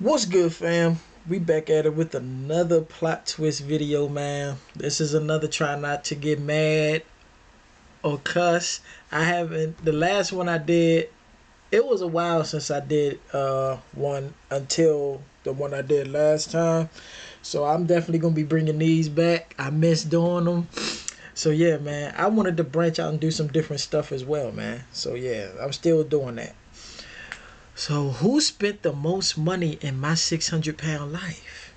What's good, fam? We back at it with another plot twist video, man. This is another try not to get mad or cuss. I haven't. The last one I did, it was a while since I did one until the one I did last time. So I'm definitely gonna be bringing these back. I miss doing them. So yeah, man. I wanted to branch out and do some different stuff as well, man. So yeah, I'm still doing that. So who spent the most money in my 600-pound life?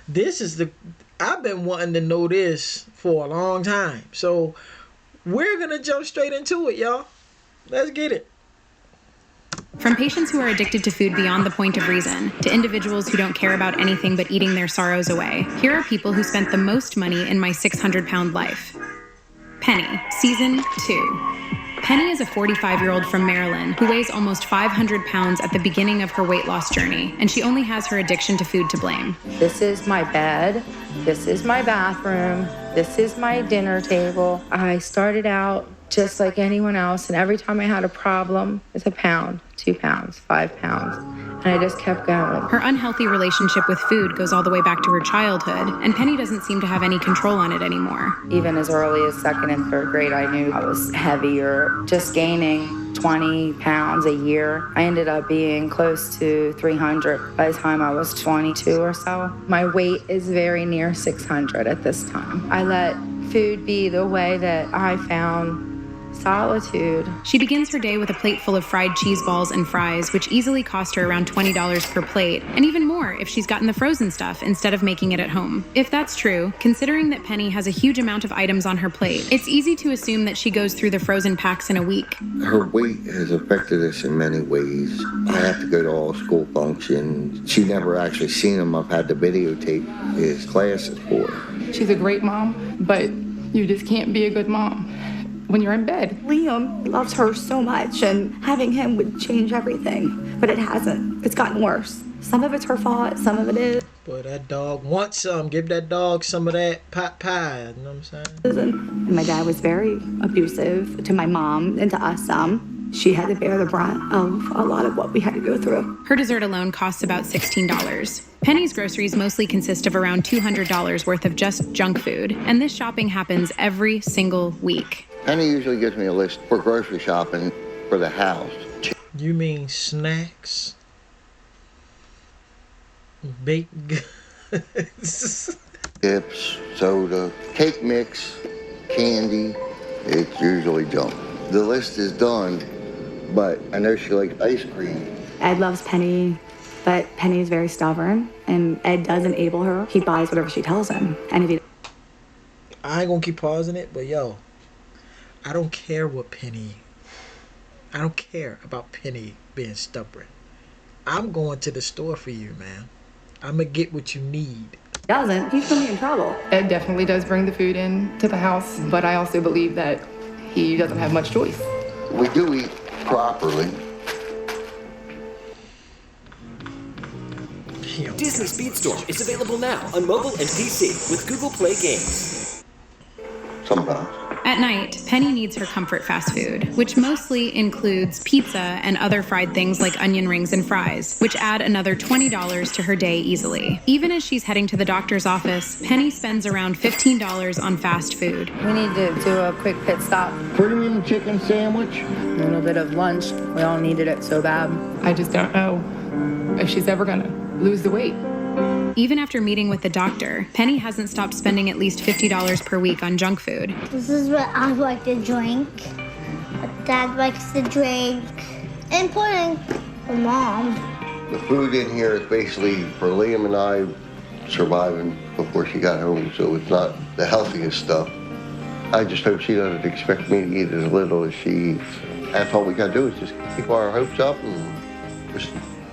This is I've been wanting to know this for a long time. So we're going to jump straight into it, y'all. Let's get it. From patients who are addicted to food beyond the point of reason, to individuals who don't care about anything but eating their sorrows away, here are people who spent the most money in my 600-pound life. Penny, Season 2. Penny is a 45-year-old from Maryland who weighs almost 500 pounds at the beginning of her weight loss journey, and she only has her addiction to food to blame. This is my bed. This is my bathroom. This is my dinner table. I started out just like anyone else, and every time I had a problem, it's a pound, 2 pounds, 5 pounds, and I just kept going. Her unhealthy relationship with food goes all the way back to her childhood, and Penny doesn't seem to have any control on it anymore. Even as early as 2nd and 3rd grade, I knew I was heavier, just gaining 20 pounds a year. I ended up being close to 300 by the time I was 22 or so. My weight is very near 600 at this time. I let food be the way that I found solitude. She begins her day with a plate full of fried cheese balls and fries, which easily cost her around $20 per plate, and even more if she's gotten the frozen stuff instead of making it at home. If that's true, considering that Penny has a huge amount of items on her plate, it's easy to assume that she goes through the frozen packs in a week. Her weight has affected us in many ways. I have to go to all school functions. She never actually seen him. I've had to videotape his classes for her. She's a great mom, but you just can't be a good mom when you're in bed. Liam loves her so much, and having him would change everything, but it hasn't. It's gotten worse. Some of it's her fault, some of it is. Boy, that dog wants some. Give that dog some of that pot pie. You know what I'm saying? And my dad was very abusive to my mom and to us some. She had to bear the brunt of a lot of what we had to go through. Her dessert alone costs about $16. Penny's groceries mostly consist of around $200 worth of just junk food, and this shopping happens every single week. Penny usually gives me a list for grocery shopping for the house. You mean snacks? Baked goods? Chips, soda, cake mix, candy. It's usually junk. The list is done, but I know she likes ice cream. Ed loves Penny, but Penny's very stubborn, and Ed does enable her. He buys whatever she tells him, and if he... I ain't gonna keep pausing it, but yo, I don't care about Penny being stubborn. I'm going to the store for you, man. I'm gonna get what you need. doesn't, he's gonna be in trouble. Ed definitely does bring the food in to the house, but I also believe that he doesn't have much choice. We do eat properly. Disney Speedstorm is available now on mobile and PC with Google Play Games. Sometimes. At night, Penny needs her comfort fast food, which mostly includes pizza and other fried things like onion rings and fries, which add another $20 to her day easily. Even as she's heading to the doctor's office, Penny spends around $15 on fast food. We need to do a quick pit stop. Premium chicken sandwich. A little bit of lunch. We all needed it so bad. I just don't know if she's ever gonna lose the weight. Even after meeting with the doctor, Penny hasn't stopped spending at least $50 per week on junk food. This is what I like to drink. Dad likes to drink. And pudding for Mom. The food in here is basically for Liam and I surviving before she got home, so it's not the healthiest stuff. I just hope she doesn't expect me to eat as little as she eats. That's all we gotta do is just keep our hopes up and just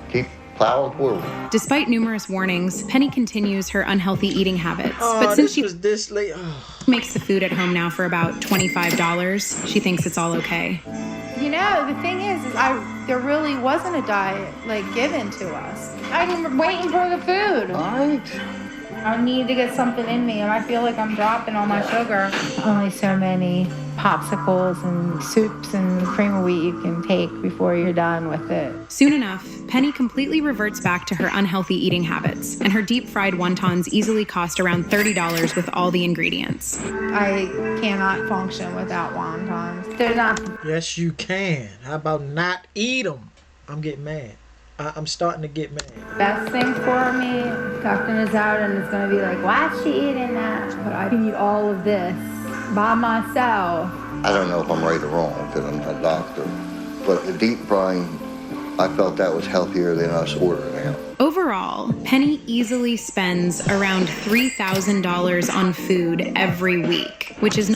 keep plowing forward. Despite numerous warnings, Penny continues her unhealthy eating habits. Oh, but since she was this late. makes the food at home now for about $25, she thinks it's all okay. You know, the thing is there really wasn't a diet, given to us. I'm waiting for the food. All right. I need to get something in me, and I feel like I'm dropping all my sugar. Only so many popsicles and soups and cream of wheat you can take before you're done with it. Soon enough, Penny completely reverts back to her unhealthy eating habits, and her deep-fried wontons easily cost around $30 with all the ingredients. I cannot function without wontons. They're not. Yes, you can. How about not eat them? I'm getting mad. I'm starting to get mad. Best thing for me, Dr. is out and it's gonna be like, why is she eating that? But I can eat all of this by myself. I don't know if I'm right or wrong because I'm not a doctor, but the deep frying, I felt that was healthier than us ordering out. Overall, Penny easily spends around $3,000 on food every week, which is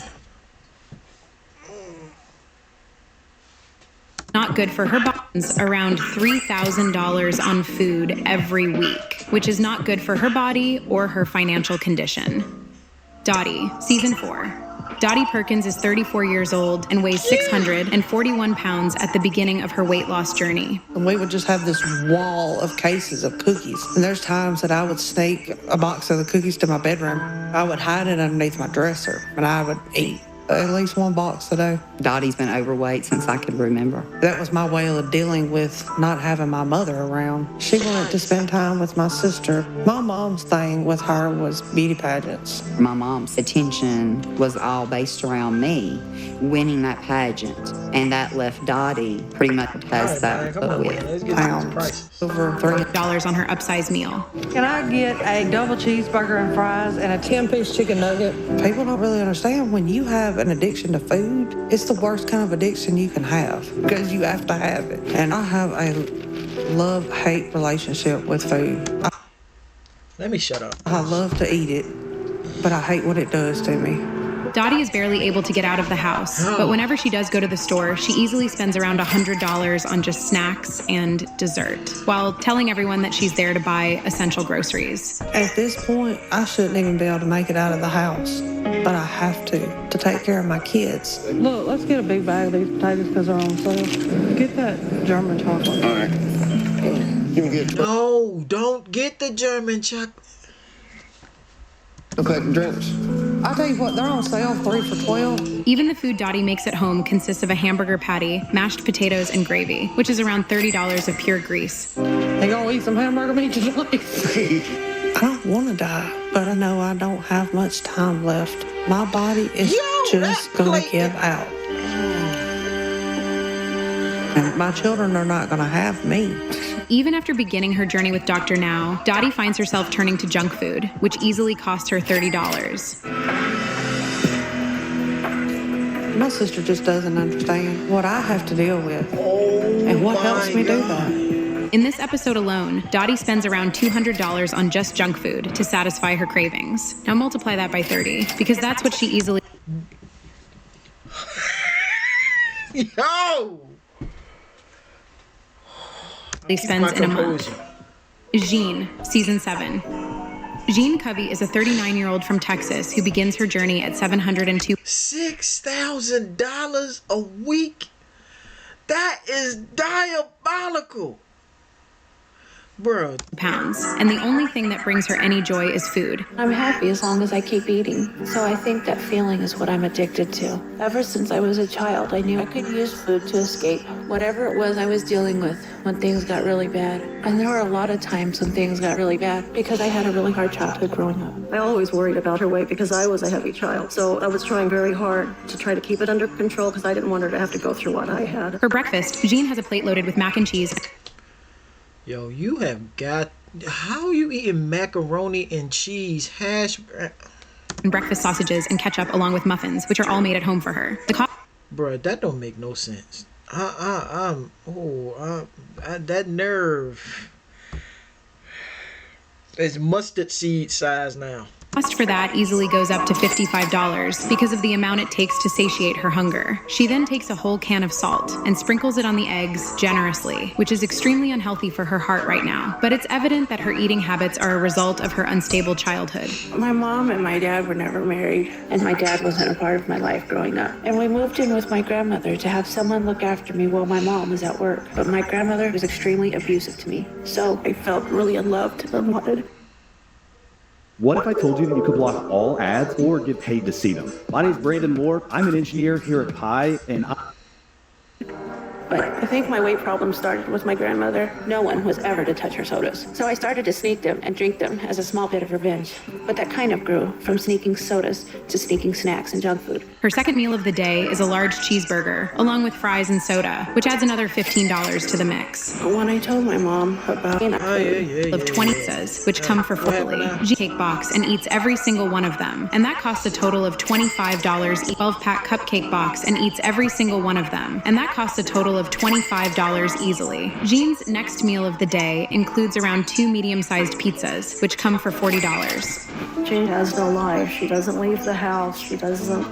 not good for her body. Around $3,000 on food every week, which is not good for her body or her financial condition. Dottie, Season 4. Dottie Perkins is 34 years old and weighs 641 pounds at the beginning of her weight loss journey. We would just have this wall of cases of cookies. And there's times that I would sneak a box of the cookies to my bedroom. I would hide it underneath my dresser, and I would eat at least one box a day. Dottie's been overweight since I could remember. That was my way of dealing with not having my mother around. She wanted to spend time with my sister. My mom's thing with her was beauty pageants. My mom's attention was all based around me winning that pageant, and that left Dottie pretty much as that with pounds. Over $3 on her upsize meal. Can I get a double cheeseburger and fries and a 10-piece chicken nugget? People don't really understand when you have an addiction to food, it's the worst kind of addiction you can have because you have to have it. And I have a love-hate relationship with food. Let me shut up. I love to eat it, but I hate what it does to me. Dottie is barely able to get out of the house, but whenever she does go to the store, she easily spends around $100 on just snacks and dessert, while telling everyone that she's there to buy essential groceries. At this point, I shouldn't even be able to make it out of the house, but I have to take care of my kids. Look, let's get a big bag of these potatoes because they're on sale. Get that German chocolate. All right. You can get... No, don't get the German chocolate. Okay, drinks. I'll tell you what, they're on sale 3 for $12. Even the food Dottie makes at home consists of a hamburger patty, mashed potatoes, and gravy, which is around $30 of pure grease. They gonna eat some hamburger meat tonight? I don't want to die, but I know I don't have much time left. My body is just gonna give out. And my children are not gonna have me. Even after beginning her journey with Dr. Now, Dottie finds herself turning to junk food, which easily costs her $30. My sister just doesn't understand what I have to deal with and what helps me do that. In this episode alone, Dottie spends around $200 on just junk food to satisfy her cravings. Now multiply that by 30, because that's what she easily spends in a month. Jean, Season 7. Jean Covey is a 39-year-old from Texas who begins her journey at $702. $6,000 a week? That is diabolical. Bro. Pounds, and the only thing that brings her any joy is food. I'm happy as long as I keep eating. So I think that feeling is what I'm addicted to. Ever since I was a child, I knew I could use food to escape whatever it was I was dealing with when things got really bad. And there were a lot of times when things got really bad because I had a really hard childhood growing up. I always worried about her weight because I was a heavy child. So I was trying very hard to try to keep it under control because I didn't want her to have to go through what I had. For breakfast, Jean has a plate loaded with mac and cheese. Yo, you have got... How are you eating macaroni and cheese, hash... and breakfast sausages and ketchup along with muffins, which are all made at home for her. Bruh, that don't make no sense. That nerve is mustard seed size now. Cost for that easily goes up to $55 because of the amount it takes to satiate her hunger. She then takes a whole can of salt and sprinkles it on the eggs generously, which is extremely unhealthy for her heart right now. But it's evident that her eating habits are a result of her unstable childhood. My mom and my dad were never married, and my dad wasn't a part of my life growing up. And we moved in with my grandmother to have someone look after me while my mom was at work. But my grandmother was extremely abusive to me, so I felt really unloved and unwanted. What if I told you that you could block all ads or get paid to see them? My name's Brandon Moore. I'm an engineer here at Pi, and But I think my weight problem started with my grandmother. No one was ever to touch her sodas. So I started to sneak them and drink them as a small bit of revenge. But that kind of grew from sneaking sodas to sneaking snacks and junk food. Her second meal of the day is a large cheeseburger, along with fries and soda, which adds another $15 to the mix. When I told my mom about Of 20 pizzas, which come for fully, she cake box and eats every single one of them. And that costs a total of $25 each. 12-pack cupcake box and eats every single one of them. And that costs a total of $25 easily. Jean's next meal of the day includes around 2 medium-sized pizzas, which come for $40. Jean has no life. She doesn't leave the house. She doesn't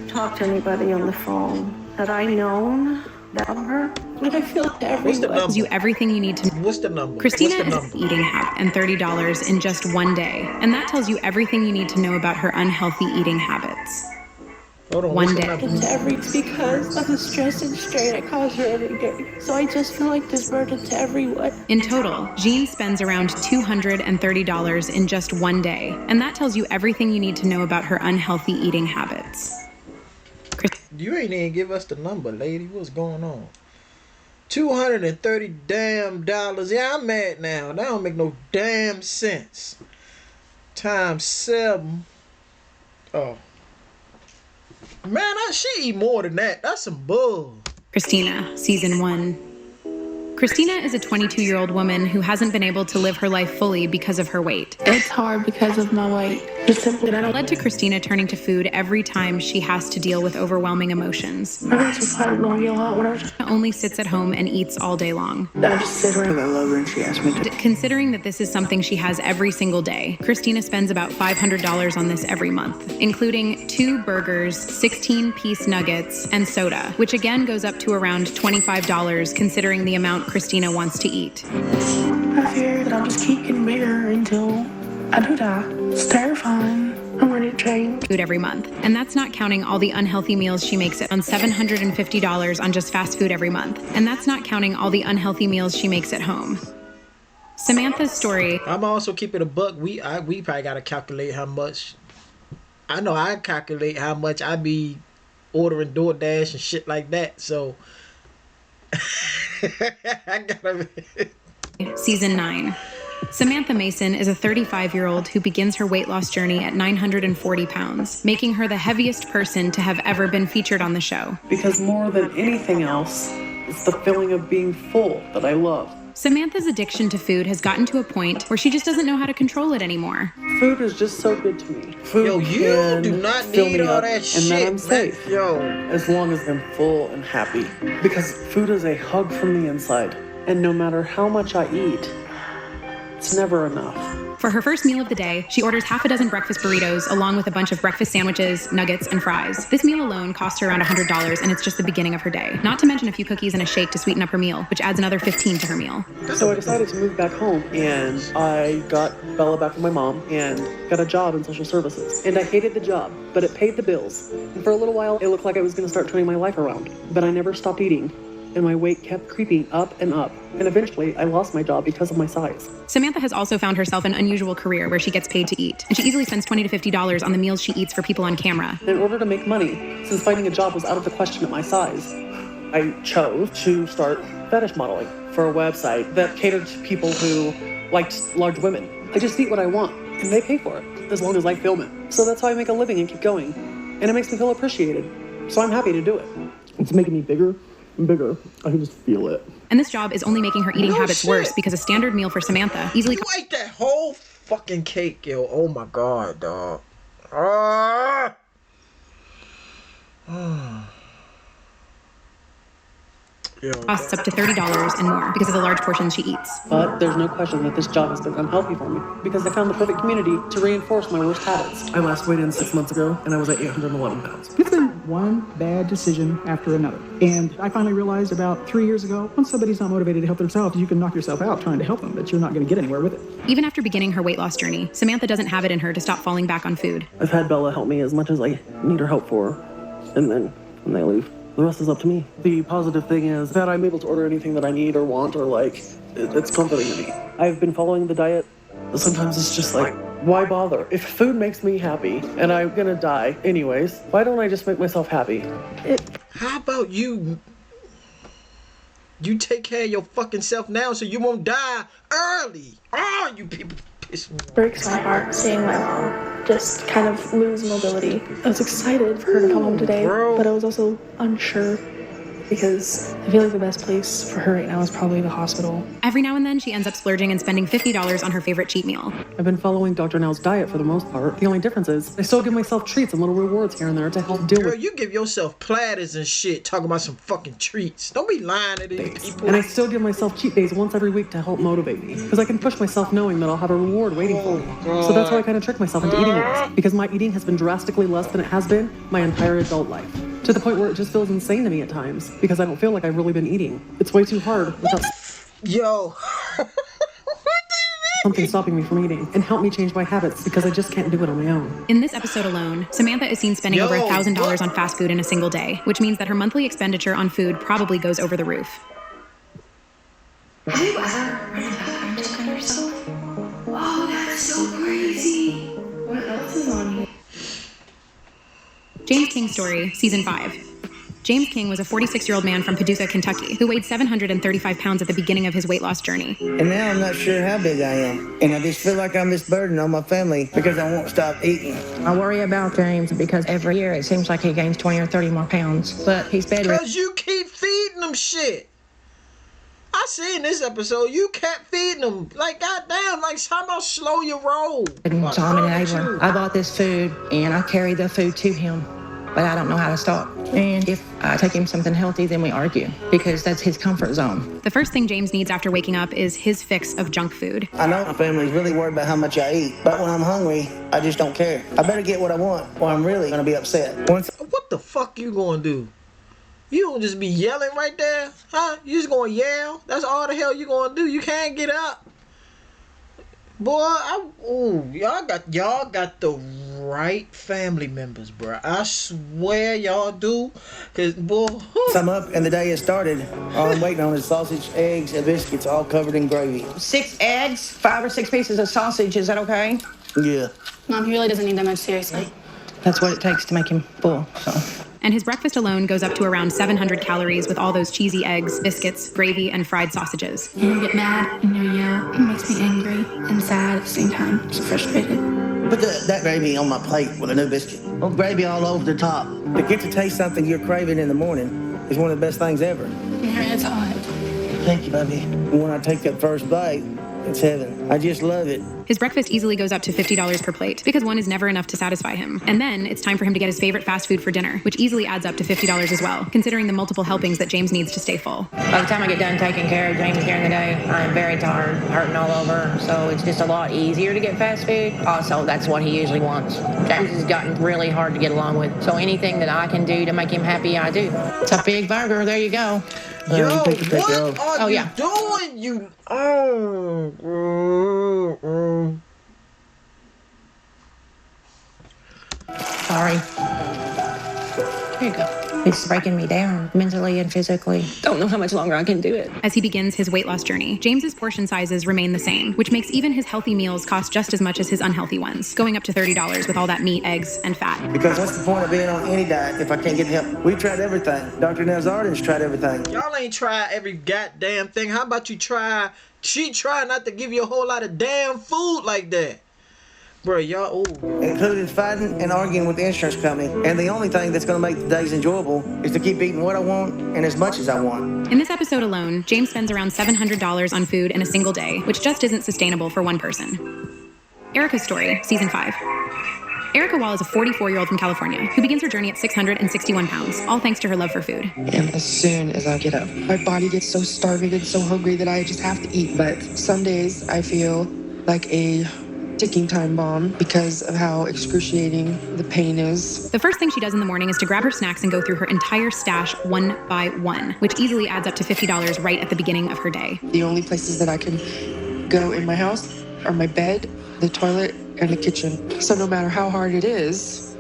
talk to anybody on the phone. Had I known that of her, but I feel everyone tells you everything you need to know. What's the number? Christina has eating habit and $30 in just one day, and that tells you everything you need to know about her unhealthy eating habits. Hold on, one day. It's because of the stress and strain I cause her every day. So I just feel like this burden to everyone. In total, Jean spends around $230 in just one day, and that tells you everything you need to know about her unhealthy eating habits. You ain't even give us the number, lady. What's going on? $230 damn dollars. Yeah, I'm mad now. That don't make no damn sense. Times 7. Oh. Man, she eat more than that. That's some bull. Christina, Season 1. Christina is a 22-year-old woman who hasn't been able to live her life fully because of her weight. It's hard because of my weight. It led to Christina turning to food every time she has to deal with overwhelming emotions. Only sits at home and eats all day long. I just sit around. I love her and she asked me to. Considering that this is something she has every single day, Christina spends about $500 on this every month, including 2 burgers, 16-piece nuggets, and soda, which again goes up to around $25 considering the amount Christina wants to eat. I fear that I'll just keep getting bigger until I do die. It's terrifying. I'm ready to change. Food every month. And that's not counting all the unhealthy meals she makes on $750 on just fast food every month. And that's not counting all the unhealthy meals she makes at home. Samantha's story. I'm also keeping a buck. We probably got to calculate how much. I know I calculate how much I be ordering DoorDash and shit like that. So I gotta. Season 9. Samantha Mason is a 35-year-old who begins her weight loss journey at 940 pounds, making her the heaviest person to have ever been featured on the show. Because more than anything else, it's the feeling of being full that I love. Samantha's addiction to food has gotten to a point where she just doesn't know how to control it anymore. Food is just so good to me. Food yo, you do not need all that shit. And then I'm safe. Yo. As long as I'm full and happy. Because food is a hug from the inside. And no matter how much I eat, it's never enough. For her first meal of the day, she orders half a dozen breakfast burritos along with a bunch of breakfast sandwiches, nuggets, and fries. This meal alone costs her around $100, and it's just the beginning of her day. Not to mention a few cookies and a shake to sweeten up her meal, which adds another $15 to her meal. So I decided to move back home, and I got Bella back from my mom and got a job in social services. And I hated the job, but it paid the bills. And for a little while, it looked like I was going to start turning my life around. But I never stopped eating. And my weight kept creeping up and up. And eventually, I lost my job because of my size. Samantha has also found herself an unusual career where she gets paid to eat. And she easily spends $20 to $50 on the meals she eats for people on camera. In order to make money, since finding a job was out of the question at my size, I chose to start fetish modeling for a website that catered to people who liked large women. I just eat what I want, and they pay for it, as long as I film it. So that's how I make a living and keep going. And it makes me feel appreciated. So I'm happy to do it. It's making me bigger. Bigger. I can just feel it. And this job is only making her eating habits worse because a standard meal for Samantha easily. You ate that whole fucking cake, yo. Oh my god, dog. Ah. Costs up to $30 and more because of the large portions she eats. But there's no question that this job has been unhealthy for me because I found the perfect community to reinforce my worst habits. I last weighed in 6 months ago and I was at 811 pounds. It's been one bad decision after another. And I finally realized about 3 years ago, once somebody's not motivated to help themselves, you can knock yourself out trying to help them, but you're not going to get anywhere with it. Even after beginning her weight loss journey, Samantha doesn't have it in her to stop falling back on food. I've had Bella help me as much as I need her help for, and then when they leave, the rest is up to me. The positive thing is that I'm able to order anything that I need or want or like. It's comforting to me. I've been following the diet, but sometimes it's just like Why bother? If food makes me happy and I'm gonna die anyways, why don't I just make myself happy? How about you take care of your fucking self now so you won't die early? Oh, you people piss me off. Breaks my heart seeing my mom just kind of lose mobility. I was excited for her to come home today, but I was also unsure because I feel like the best place for her right now is probably the hospital. Every now and then, she ends up splurging and spending $50 on her favorite cheat meal. I've been following Dr. Now's diet for the most part. The only difference is I still give myself treats and little rewards here and there to help deal Girl, you give yourself platters and shit talking about some fucking treats. Don't be lying to these people. And I still give myself cheat days once every week to help motivate me. Because I can push myself knowing that I'll have a reward waiting for me. So that's how I kind of trick myself into eating less. Because my eating has been drastically less than it has been my entire adult life. To the point where it just feels insane to me at times. Because I don't feel like I've really been eating. It's way too hard without something stopping me from eating. And help me change my habits because I just can't do it on my own. In this episode alone, Samantha is seen spending over $1,000 on fast food in a single day, which means that her monthly expenditure on food probably goes over the roof. Have you ever run a background check on yourself? Oh, that's so crazy. What else is on here? James King Story, Season 5. James King was a 46-year-old man from Paducah, Kentucky, who weighed 735 pounds at the beginning of his weight loss journey. And now I'm not sure how big I am. And I just feel like I'm this burden on my family because I won't stop eating. I worry about James because every year it seems like he gains 20 or 30 more pounds. But he's better. Because you keep feeding them shit. I see in this episode, you kept feeding them. Like, goddamn, like, how about slow your roll? So I'm an enabler. I bought this food and I carry the food to him, but I don't know how to stop. And if I take him something healthy, then we argue because that's his comfort zone. The first thing James needs after waking up is his fix of junk food. I know my family's really worried about how much I eat, but when I'm hungry, I just don't care. I better get what I want or I'm really going to be upset. What the fuck you gonna do? You don't just be yelling right there, huh? You just gonna yell? That's all the hell you gonna do. You can't get up. Boy, y'all got the right family members, bro. I swear y'all do. Cause boy, I'm up and the day has started. All I'm waiting on is sausage, eggs, and biscuits all covered in gravy. 6 eggs, 5 or 6 pieces of sausage. Is that okay? Yeah. Mom, he really doesn't need that much, seriously. That's what it takes to make him full, so. And his breakfast alone goes up to around 700 calories with all those cheesy eggs, biscuits, gravy, and fried sausages. You get mad and you yell. It makes me angry and sad at the same time. So frustrated. Put that gravy on my plate with a new biscuit. Oh, gravy all over the top. To get to taste something you're craving in the morning is one of the best things ever. Yeah, it's hot. Thank you, baby. When I take that first bite, it's heaven. I just love it. His breakfast easily goes up to $50 per plate because one is never enough to satisfy him. And then it's time for him to get his favorite fast food for dinner, which easily adds up to $50 as well, considering the multiple helpings that James needs to stay full. By the time I get done taking care of James during the day, I'm very tired, hurting all over, so it's just a lot easier to get fast food. Also, that's what he usually wants. James has gotten really hard to get along with, so anything that I can do to make him happy, I do. It's a big burger, there you go. Yo, what are you doing? You Sorry. Here you go. It's breaking me down mentally and physically. Don't know how much longer I can do it. As he begins his weight loss journey, James's portion sizes remain the same, which makes even his healthy meals cost just as much as his unhealthy ones, going up to $30 with all that meat, eggs, and fat. Because what's the point of being on any diet if I can't get help? We've tried everything. Dr. Nazarden's tried everything. Y'all ain't tried every goddamn thing. How about you try? She tried not to give you a whole lot of damn food like that. Bro, y'all, including fighting and arguing with the insurance company. And the only thing that's going to make the days enjoyable is to keep eating what I want and as much as I want. In this episode alone, James spends around $700 on food in a single day, which just isn't sustainable for one person. Erica's Story, Season 5. Erica Wall is a 44-year-old from California who begins her journey at 661 pounds, all thanks to her love for food. And as soon as I get up, my body gets so starving and so hungry that I just have to eat. But some days I feel like a ticking time bomb because of how excruciating the pain is. The first thing she does in the morning is to grab her snacks and go through her entire stash one by one, which easily adds up to $50 right at the beginning of her day. The only places that I can go in my house are my bed, the toilet, and the kitchen. So no matter how hard it is,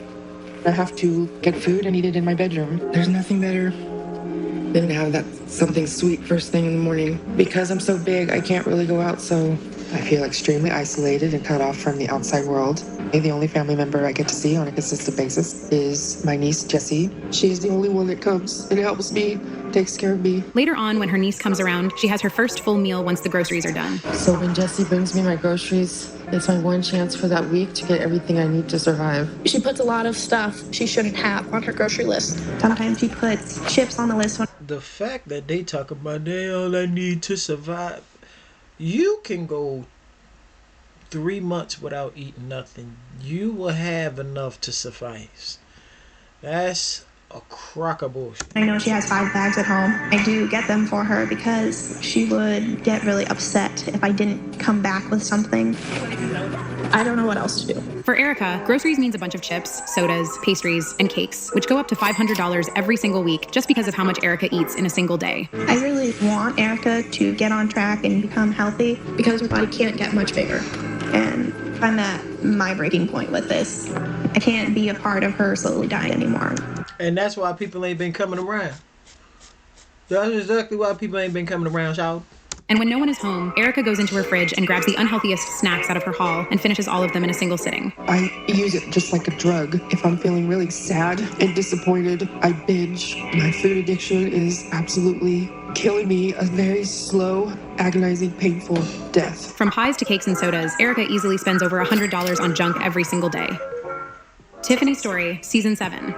I have to get food and eat it in my bedroom. There's nothing better than to have that something sweet first thing in the morning. Because I'm so big, I can't really go out, so I feel extremely isolated and cut off from the outside world. The only family member I get to see on a consistent basis is my niece, Jessie. She is the only one that comes and helps me, takes care of me. Later on, when her niece comes around, she has her first full meal once the groceries are done. So when Jessie brings me my groceries, it's my one chance for that week to get everything I need to survive. She puts a lot of stuff she shouldn't have on her grocery list. Sometimes she puts chips on the list. The fact that they talk about they all I need to survive. You can go 3 months without eating nothing. You will have enough to suffice. That's a crock of bullshit. I know she has 5 bags at home. I do get them for her because she would get really upset if I didn't come back with something. I don't know what else to do. For Erica, groceries means a bunch of chips, sodas, pastries, and cakes, which go up to $500 every single week just because of how much Erica eats in a single day. I really want Erica to get on track and become healthy because her body can't get much bigger. And I'm at my breaking point with this. I can't be a part of her slowly dying anymore. And that's why people ain't been coming around. That's exactly why people ain't been coming around, y'all. And when no one is home, Erica goes into her fridge and grabs the unhealthiest snacks out of her haul and finishes all of them in a single sitting. I use it just like a drug. If I'm feeling really sad and disappointed, I binge. My food addiction is absolutely killing me a very slow, agonizing, painful death. From pies to cakes and sodas, Erica easily spends over $100 on junk every single day. Tiffany Story, Season 7.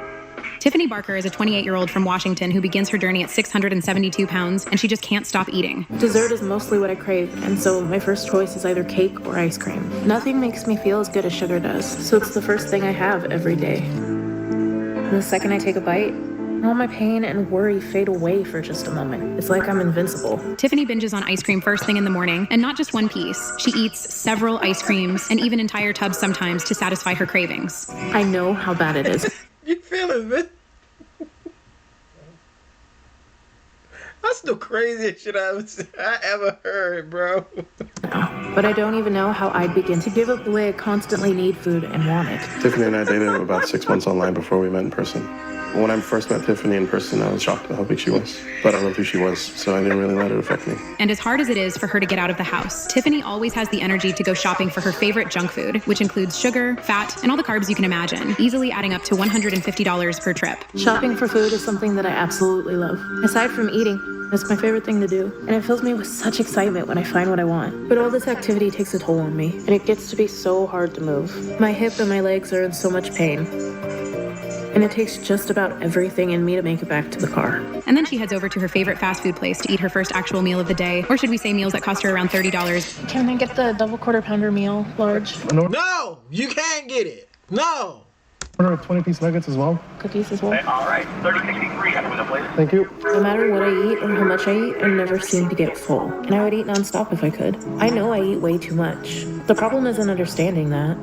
Tiffany Barker is a 28-year-old from Washington who begins her journey at 672 pounds, and she just can't stop eating. Dessert is mostly what I crave, and so my first choice is either cake or ice cream. Nothing makes me feel as good as sugar does, so it's the first thing I have every day. And the second I take a bite, all my pain and worry fade away for just a moment. It's like I'm invincible. Tiffany binges on ice cream first thing in the morning, and not just one piece. She eats several ice creams and even entire tubs sometimes to satisfy her cravings. I know how bad it is. You feeling it? That's the craziest shit I ever heard, bro. But I don't even know how I'd begin to give up the way I constantly need food and want it. Tiffany and I dated about 6 months online before we met in person. When I first met Tiffany in person, I was shocked at how big she was. But I loved who she was, so I didn't really let it affect me. And as hard as it is for her to get out of the house, Tiffany always has the energy to go shopping for her favorite junk food, which includes sugar, fat, and all the carbs you can imagine, easily adding up to $150 per trip. Shopping for food is something that I absolutely love. Aside from eating, it's my favorite thing to do, and it fills me with such excitement when I find what I want. But all this activity takes a toll on me, and it gets to be so hard to move. My hip and my legs are in so much pain. And it takes just about everything in me to make it back to the car. And then she heads over to her favorite fast food place to eat her first actual meal of the day, or should we say meals that cost her around $30. Can I get the double quarter pounder meal, large? No, you can't get it. No. Order of 20-piece nuggets as well. Cookies as well. All right, 3063. Have a minute, please. Thank you. No matter what I eat or how much I eat, I never seem to get full. And I would eat nonstop if I could. I know I eat way too much. The problem isn't understanding that.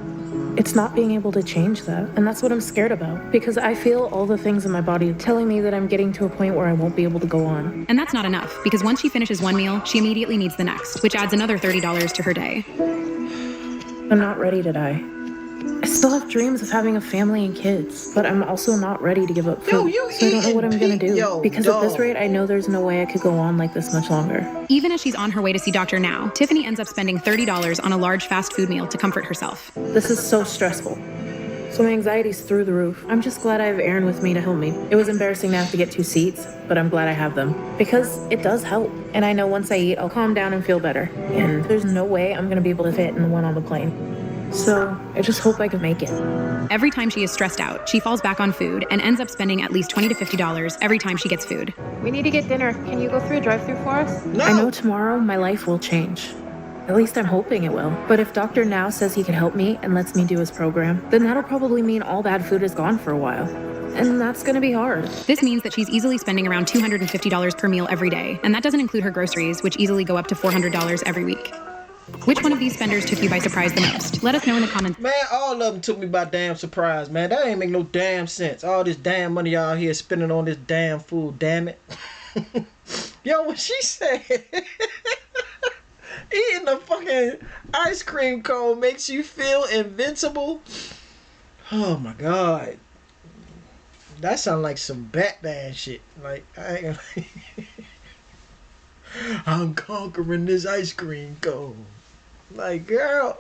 It's not being able to change that. And that's what I'm scared about. Because I feel all the things in my body telling me that I'm getting to a point where I won't be able to go on. And that's not enough, because once she finishes one meal, she immediately needs the next, which adds another $30 to her day. I'm not ready to die. I still have dreams of having a family and kids, but I'm also not ready to give up food. So I don't know what I'm gonna do. Because at this rate, I know there's no way I could go on like this much longer. Even as she's on her way to see Dr. Now, Tiffany ends up spending $30 on a large fast food meal to comfort herself. This is so stressful. So my anxiety's through the roof. I'm just glad I have Aaron with me to help me. It was embarrassing to have to get 2 seats, but I'm glad I have them. Because it does help. And I know once I eat, I'll calm down and feel better. And there's no way I'm gonna be able to fit in the one on the plane. So I just hope I can make it. Every time she is stressed out, she falls back on food and ends up spending at least $20 to $50 every time she gets food. We need to get dinner. Can you go through a drive-thru for us? No. I know tomorrow my life will change. At least I'm hoping it will. But if Dr. Now says he can help me and lets me do his program, then that'll probably mean all bad food is gone for a while. And that's gonna be hard. This means that she's easily spending around $250 per meal every day. And that doesn't include her groceries, which easily go up to $400 every week. Which one of these spenders took you by surprise the most? Let us know in the comments. Man, all of them took me by damn surprise, man. That ain't make no damn sense. All this damn money y'all here spending on this damn food, damn it. Yo, when she said eating a fucking ice cream cone makes you feel invincible. Oh my God. That sounds like some Batman shit. Like, I'm conquering this ice cream cone. Like, girl.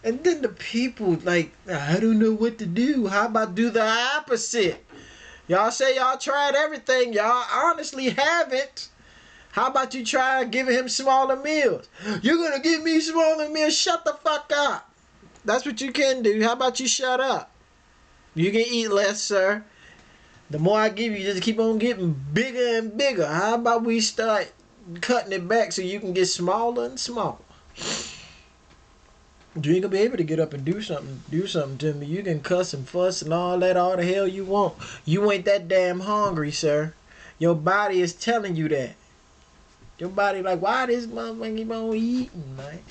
And then the people, like, I don't know what to do. How about do the opposite? Y'all say y'all tried everything. Y'all honestly haven't. How about you try giving him smaller meals? You're going to give me smaller meals? Shut the fuck up. That's what you can do. How about you shut up? You can eat less, sir. The more I give you, just keep on getting bigger and bigger. How about we start cutting it back so you can get smaller and smaller? You ain't gonna be able to get up and do something to me. You can cuss and fuss and all that, all the hell you want. You ain't that damn hungry, sir. Your body is telling you that. Your body like, why this motherfucker keep on eating, like,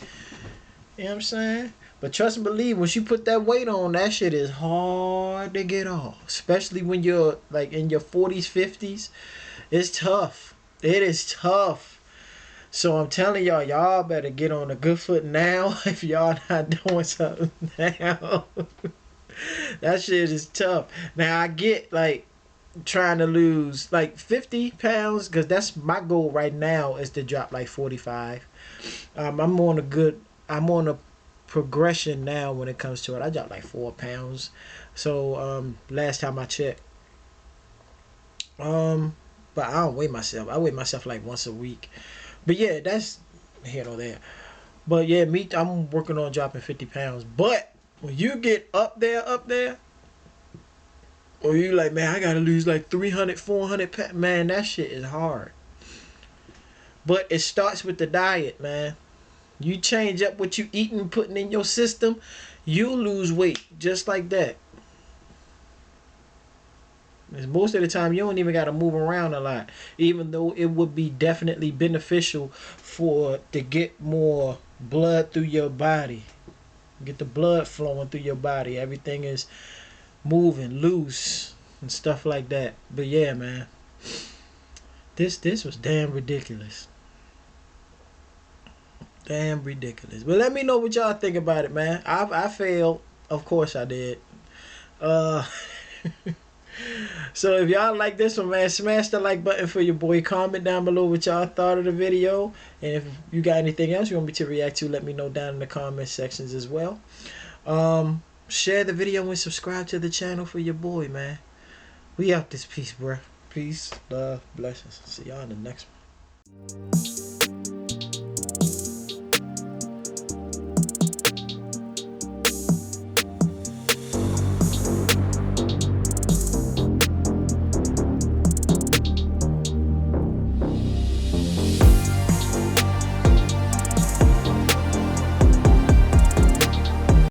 you know what I'm saying? But trust and believe, once you put that weight on, that shit is hard to get off. Especially when you're like in your 40s, 50s. It's tough. It is tough. So I'm telling y'all, y'all better get on a good foot now if y'all not doing something now. That shit is tough. Now I get like trying to lose like 50 pounds because that's my goal right now is to drop like 45. I'm on a progression now when it comes to it. I dropped like 4 pounds. So last time I checked. But I don't weigh myself. I weigh myself like once a week. But yeah, that's here or there. But yeah, I'm working on dropping 50 pounds. But when you get up there, or you like, man, I gotta lose like 300, 400 pounds. Man, that shit is hard. But it starts with the diet, man. You change up what you eating, putting in your system, you'll lose weight just like that. Most of the time, you don't even got to move around a lot. Even though it would be definitely beneficial to get more blood through your body. Get the blood flowing through your body. Everything is moving loose and stuff like that. But yeah, man. This was damn ridiculous. Damn ridiculous. But let me know what y'all think about it, man. I failed. Of course I did. So if y'all like this one, man, smash the like button for your boy. Comment down below what y'all thought of the video. And if you got anything else you want me to react to, let me know down in the comment sections as well. Share the video and subscribe to the channel for your boy, man. We out this piece, bruh. Peace, love, blessings. See y'all in the next one.